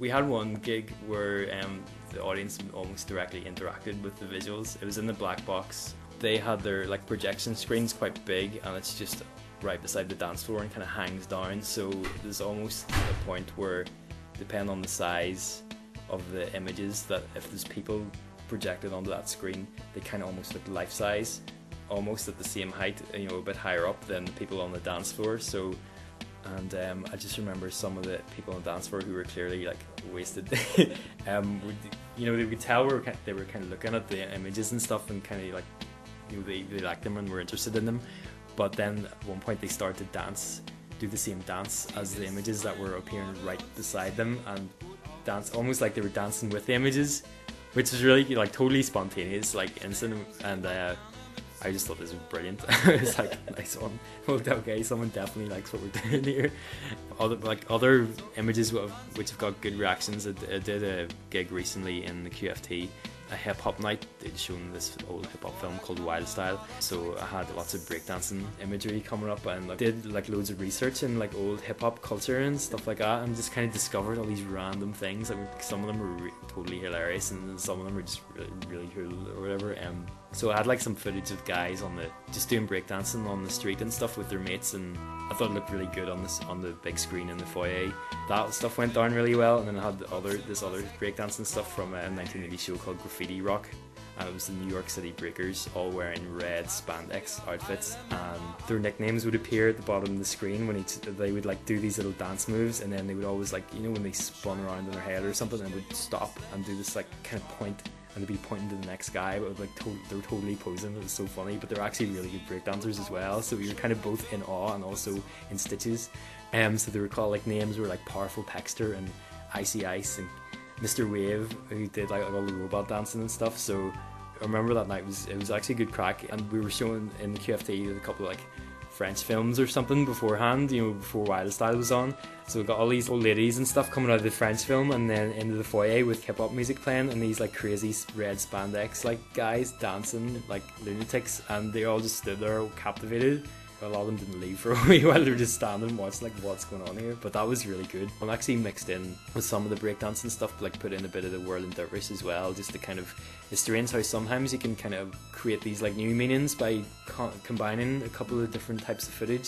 We had one gig where the audience almost directly interacted with the visuals. It was in the black box. They had their like projection screens quite big, and it's just right beside the dance floor and kind of hangs down. So there's almost a point where, depending on the size of the images, that if there's people projected onto that screen, they kind of almost look life size, almost at the same height, you know, a bit higher up than the people on the dance floor. So, and I just remember some of the people on the dance floor who were clearly like wasted. You know, they could tell they were kind of looking at the images and stuff, and kind of like, you know, they liked them and were interested in them. But then at one point they started to do the same dance as the images that were appearing right beside them, and dance almost like they were dancing with the images, which was really like totally spontaneous, like instant. And I just thought this was brilliant. It's like, nice one. Well, okay, someone definitely likes what we're doing here. Other images which have got good reactions. I did a gig recently in the QFT, a hip hop night. They'd shown this old hip hop film called Wild Style, so I had lots of breakdancing imagery coming up, and like, did like loads of research in like old hip hop culture and stuff like that, and just kind of discovered all these random things. I mean, some of them were totally hilarious, and some of them were just really cool or whatever. So I had like some footage of guys just doing breakdancing on the street and stuff with their mates, and I thought it looked really good on the big screen in the foyer. That stuff went down really well, and then I had this other breakdancing stuff from a 1980 show called Graffiti Rock, and it was the New York City Breakers, all wearing red spandex outfits, and their nicknames would appear at the bottom of the screen when they would like do these little dance moves, and then they would always, like, you know, when they spun around in their head or something, and would stop and do this like kind of point, and they'd be pointing to the next guy, but like they were totally posing. It was so funny, but they're actually really good breakdancers as well, so we were kind of both in awe and also in stitches. So they were called, like, names were like Powerful Pexter and Icy Ice and Mr. Wave, who did like all the robot dancing and stuff. So I remember that night it was actually good crack, and we were showing in the QFT a couple of like French films or something beforehand, you know, before Wild Style was on. So we got all these old ladies and stuff coming out of the French film, and then into the foyer with hip hop music playing, and these like crazy red spandex like guys dancing like lunatics, and they all just stood there captivated. A lot of them didn't leave for a wee while. They were just standing and watching like, what's going on here. But that was really good. I'm actually mixed in with some of the breakdance and stuff, like put in a bit of the whirling dervish as well, just to kind of, it's strange how sometimes you can kind of create these like new meanings by combining a couple of different types of footage.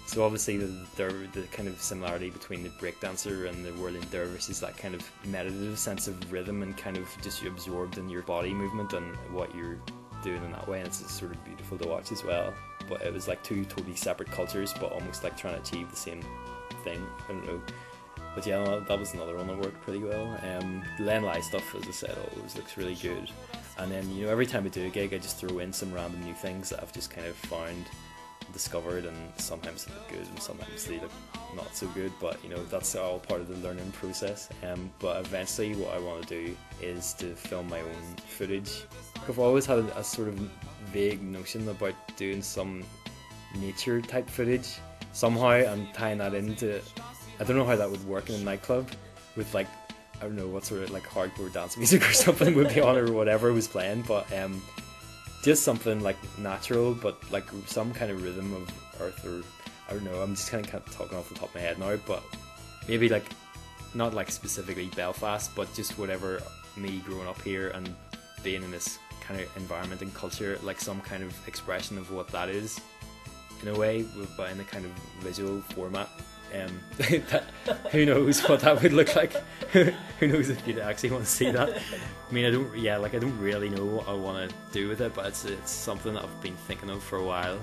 So obviously the kind of similarity between the breakdancer and the whirling dervish is that kind of meditative sense of rhythm, and kind of just absorbed in your body movement and what you're doing in that way, and it's sort of beautiful to watch as well. But it was like two totally separate cultures, but almost like trying to achieve the same thing. I don't know. But yeah, that was another one that worked pretty well. The Len Lai stuff, as I said, always looks really good. And then, you know, every time I do a gig, I just throw in some random new things that I've just kind of discovered, and sometimes they look good and sometimes they look not so good, but you know, that's all part of the learning process. But eventually what I want to do is to film my own footage. I've always had a sort of vague notion about doing some nature type footage somehow, and tying that into, I don't know how that would work in a nightclub with like, I don't know what sort of like hardcore dance music or something would be on, or whatever was playing, but just something like natural, but like some kind of rhythm of earth, or I don't know, I'm just kind of talking off the top of my head now, but maybe like not like specifically Belfast, but just whatever, me growing up here and being in this kind of environment and culture, like some kind of expression of what that is in a way, but in a kind of visual format. Who knows what that would look like. Who knows if you'd actually want to see that. I mean, I don't really know what I want to do with it, but it's something that I've been thinking of for a while.